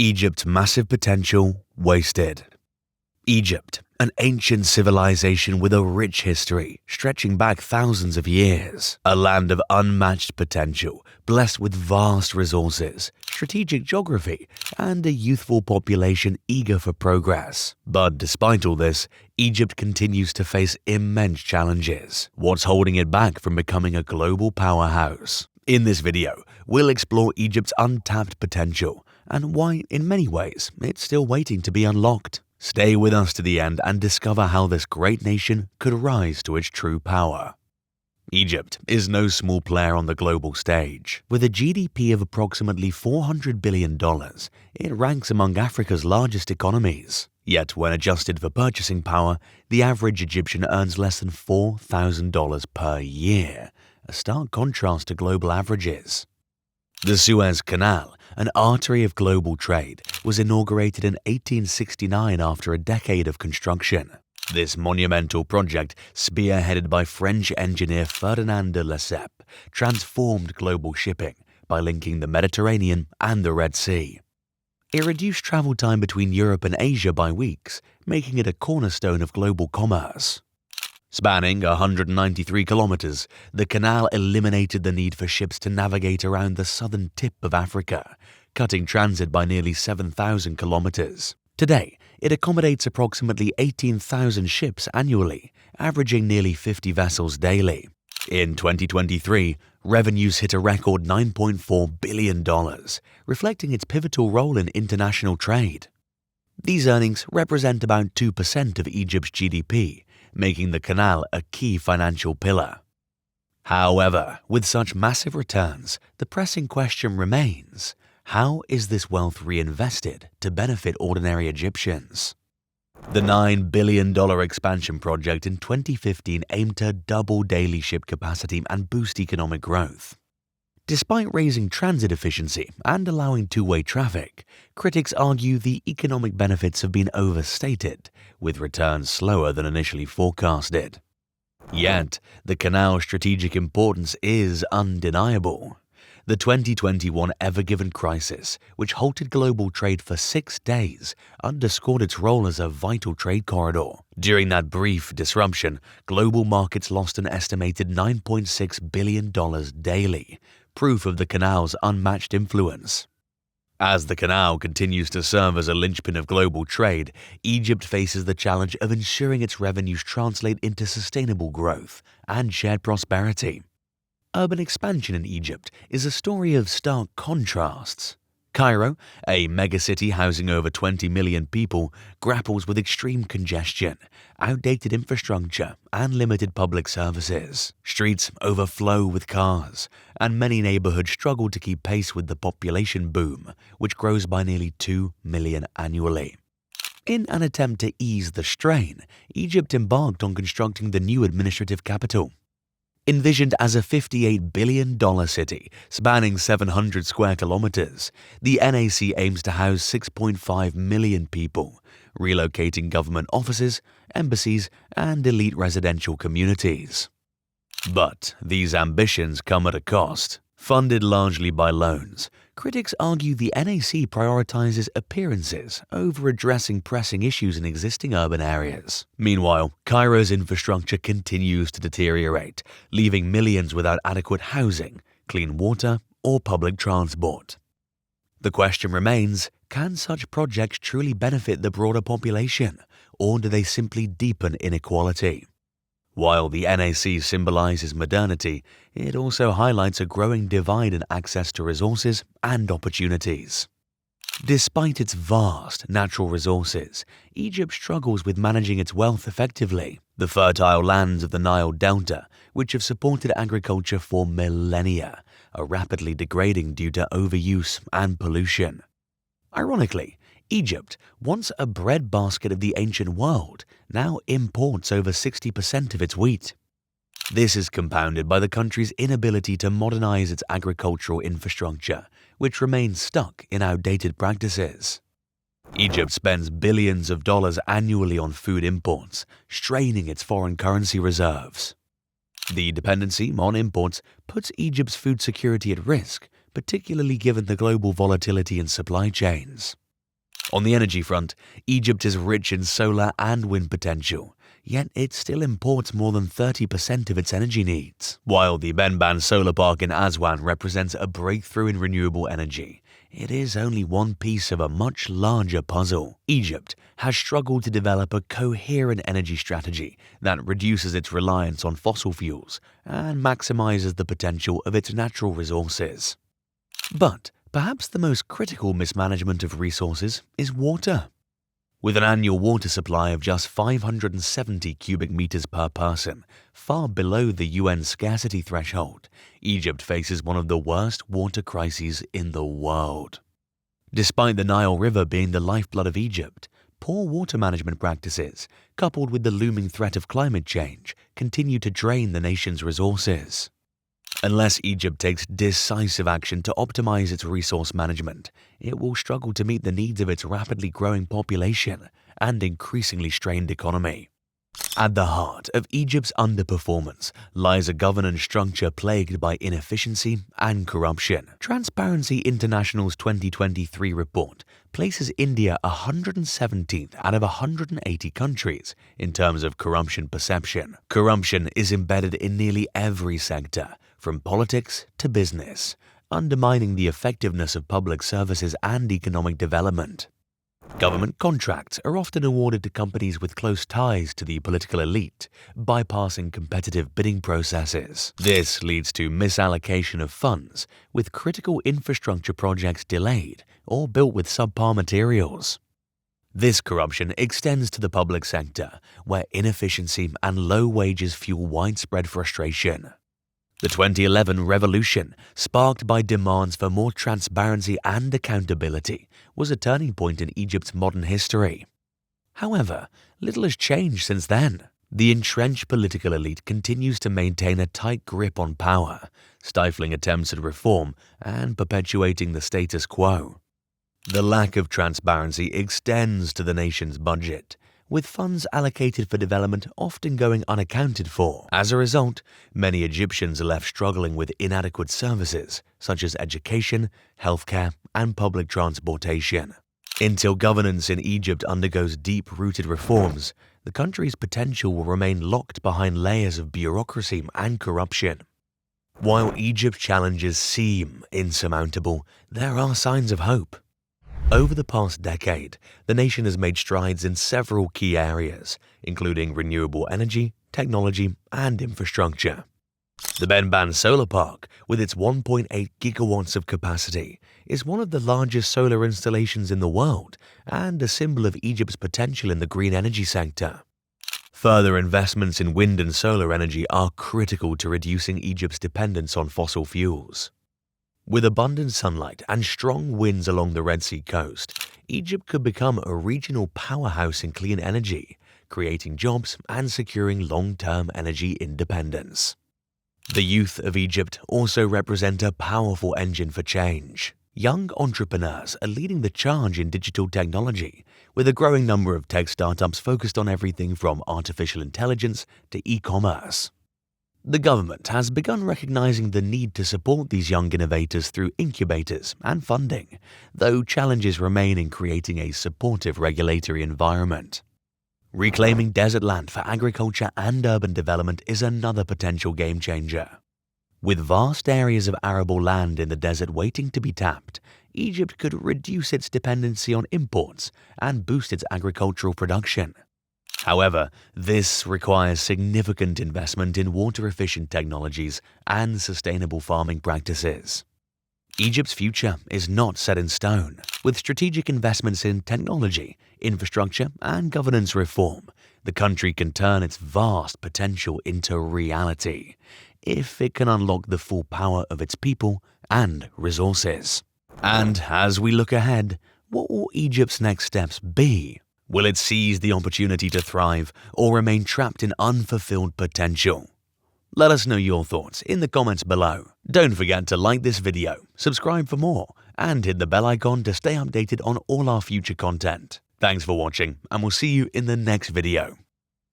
Egypt's massive potential wasted. Egypt, an ancient civilization with a rich history stretching back thousands of years, a land of unmatched potential, blessed with vast resources, strategic geography, and a youthful population eager for progress. But despite all this, Egypt continues to face immense challenges. What's holding it back from becoming a global powerhouse? In this video, we'll explore Egypt's untapped potential and why, in many ways, it's still waiting to be unlocked. Stay with us to the end and discover how this great nation could rise to its true power. Egypt is no small player on the global stage. With a GDP of approximately $400 billion, it ranks among Africa's largest economies. Yet, when adjusted for purchasing power, the average Egyptian earns less than $4,000 per year, a stark contrast to global averages. The Suez Canal, an artery of global trade, was inaugurated in 1869 after a decade of construction. This monumental project, spearheaded by French engineer Ferdinand de Lesseps, transformed global shipping by linking the Mediterranean and the Red Sea. It reduced travel time between Europe and Asia by weeks, making it a cornerstone of global commerce. Spanning 193 kilometers, the canal eliminated the need for ships to navigate around the southern tip of Africa, cutting transit by nearly 7,000 kilometers. Today, it accommodates approximately 18,000 ships annually, averaging nearly 50 vessels daily. In 2023, revenues hit a record $9.4 billion, reflecting its pivotal role in international trade. These earnings represent about 2% of Egypt's GDP, making the canal a key financial pillar. However, with such massive returns, the pressing question remains: how is this wealth reinvested to benefit ordinary Egyptians? The $9 billion expansion project in 2015 aimed to double daily ship capacity and boost economic growth. Despite raising transit efficiency and allowing two-way traffic, critics argue the economic benefits have been overstated, with returns slower than initially forecasted. Yet, the canal's strategic importance is undeniable. The 2021 Ever Given crisis, which halted global trade for 6 days, underscored its role as a vital trade corridor. During that brief disruption, global markets lost an estimated $9.6 billion daily, proof of the canal's unmatched influence. As the canal continues to serve as a linchpin of global trade, Egypt faces the challenge of ensuring its revenues translate into sustainable growth and shared prosperity. Urban expansion in Egypt is a story of stark contrasts. Cairo, a megacity housing over 20 million people, grapples with extreme congestion, outdated infrastructure, and limited public services. Streets overflow with cars, and many neighborhoods struggle to keep pace with the population boom, which grows by nearly 2 million annually. In an attempt to ease the strain, Egypt embarked on constructing the new administrative capital. Envisioned as a $58 billion city spanning 700 square kilometers, the NAC aims to house 6.5 million people, relocating government offices, embassies, and elite residential communities. But these ambitions come at a cost. Funded largely by loans, critics argue the NAC prioritizes appearances over addressing pressing issues in existing urban areas. Meanwhile, Cairo's infrastructure continues to deteriorate, leaving millions without adequate housing, clean water, or public transport. The question remains, can such projects truly benefit the broader population, or do they simply deepen inequality? While the NAC symbolizes modernity, it also highlights a growing divide in access to resources and opportunities. Despite its vast natural resources, Egypt struggles with managing its wealth effectively. The fertile lands of the Nile Delta, which have supported agriculture for millennia, are rapidly degrading due to overuse and pollution. Ironically, Egypt, once a breadbasket of the ancient world, now imports over 60% of its wheat. This is compounded by the country's inability to modernize its agricultural infrastructure, which remains stuck in outdated practices. Egypt spends billions of dollars annually on food imports, straining its foreign currency reserves. The dependency on imports puts Egypt's food security at risk, particularly given the global volatility in supply chains. On the energy front, Egypt is rich in solar and wind potential, yet it still imports more than 30% of its energy needs. While the Benban Solar Park in Aswan represents a breakthrough in renewable energy, it is only one piece of a much larger puzzle. Egypt has struggled to develop a coherent energy strategy that reduces its reliance on fossil fuels and maximizes the potential of its natural resources. But perhaps the most critical mismanagement of resources is water. With an annual water supply of just 570 cubic meters per person, far below the UN scarcity threshold, Egypt faces one of the worst water crises in the world. Despite the Nile River being the lifeblood of Egypt, poor water management practices, coupled with the looming threat of climate change, continue to drain the nation's resources. Unless Egypt takes decisive action to optimize its resource management, it will struggle to meet the needs of its rapidly growing population and increasingly strained economy. At the heart of Egypt's underperformance lies a governance structure plagued by inefficiency and corruption. Transparency International's 2023 report places India 117th out of 180 countries in terms of corruption perception. Corruption is embedded in nearly every sector, from politics to business, undermining the effectiveness of public services and economic development. Government contracts are often awarded to companies with close ties to the political elite, bypassing competitive bidding processes. This leads to misallocation of funds, with critical infrastructure projects delayed or built with subpar materials. This corruption extends to the public sector, where inefficiency and low wages fuel widespread frustration. The 2011 revolution, sparked by demands for more transparency and accountability, was a turning point in Egypt's modern history. However, little has changed since then. The entrenched political elite continues to maintain a tight grip on power, stifling attempts at reform and perpetuating the status quo. The lack of transparency extends to the nation's budget, with funds allocated for development often going unaccounted for. As a result, many Egyptians are left struggling with inadequate services such as education, healthcare, and public transportation. Until governance in Egypt undergoes deep-rooted reforms, the country's potential will remain locked behind layers of bureaucracy and corruption. While Egypt's challenges seem insurmountable, there are signs of hope. Over the past decade, the nation has made strides in several key areas, including renewable energy, technology, and infrastructure. The Benban Solar Park, with its 1.8 gigawatts of capacity, is one of the largest solar installations in the world and a symbol of Egypt's potential in the green energy sector. Further investments in wind and solar energy are critical to reducing Egypt's dependence on fossil fuels. With abundant sunlight and strong winds along the Red Sea coast, Egypt could become a regional powerhouse in clean energy, creating jobs and securing long-term energy independence. The youth of Egypt also represent a powerful engine for change. Young entrepreneurs are leading the charge in digital technology, with a growing number of tech startups focused on everything from artificial intelligence to e-commerce. The government has begun recognizing the need to support these young innovators through incubators and funding, though challenges remain in creating a supportive regulatory environment. Reclaiming desert land for agriculture and urban development is another potential game changer. With vast areas of arable land in the desert waiting to be tapped, Egypt could reduce its dependency on imports and boost its agricultural production. However, this requires significant investment in water-efficient technologies and sustainable farming practices. Egypt's future is not set in stone. With strategic investments in technology, infrastructure, and governance reform, the country can turn its vast potential into reality if it can unlock the full power of its people and resources. And as we look ahead, what will Egypt's next steps be? Will it seize the opportunity to thrive or remain trapped in unfulfilled potential? Let us know your thoughts in the comments below. Don't forget to like this video, subscribe for more, and hit the bell icon to stay updated on all our future content. Thanks for watching, and we'll see you in the next video.